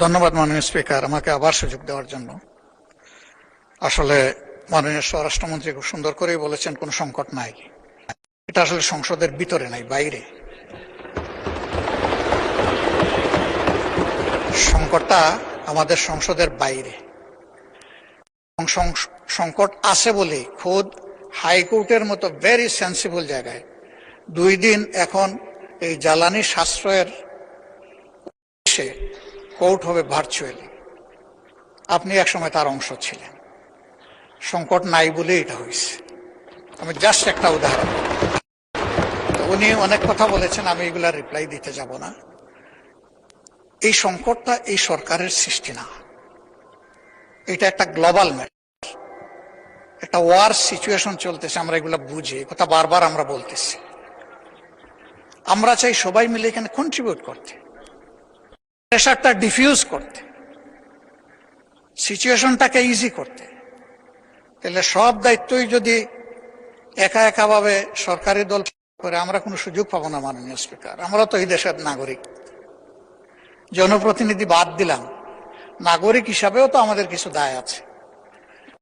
ধন্যবাদ মাননীয় স্পিকার, আমাকে আবার সুযোগ দেওয়ার জন্য। আসলে মাননীয় স্বরাষ্ট্রমন্ত্রী খুব সুন্দর করেই বলেছেন, কোনো সংকট নাই। এটা আসলে সংসদের ভিতরে নাই, বাইরে। সংকটটা আমাদের সংসদের বাইরে। সংকট আছে বলে খোদ হাইকোর্টের মতো ভেরি সেন্সিবল জায়গায় 2 দিন এখন এই জ্বালানি সাশ্রয়ের কোর্ট হবে ভার্চুয়ালি। আপনি একসময় তার অংশ ছিলেন। সংকট নাই বলে এটা হয়েছে। আমি জাস্ট একটা উদাহরণ। উনি অনেক কথা বলেছেন, আমি এগুলা রিপ্লাই দিতে যাব না। এই সংকটটা এই সরকারের সৃষ্টি না, এটা একটা গ্লোবাল ম্যাটার, একটা ওয়ার সিচুয়েশন চলতেছে। আমরা এগুলা বুঝি, কথা বারবার আমরা বলতেছি। আমরা চাই সবাই মিলে এখানে কন্ট্রিবিউট করতে, প্রেশারটা ডিফিউজ করতে, সিচুয়েশনটাকে ইজি করতে। তাহলে সব দায়িত্বই যদি একা একা ভাবে সরকারি দল করে, আমরা কোনো সুযোগ পাবো না। মাননীয় স্পিকার, আমরা তো এই দেশের নাগরিক। জনপ্রতিনিধি বাদ দিলাম, নাগরিক হিসাবেও তো আমাদের কিছু দায় আছে।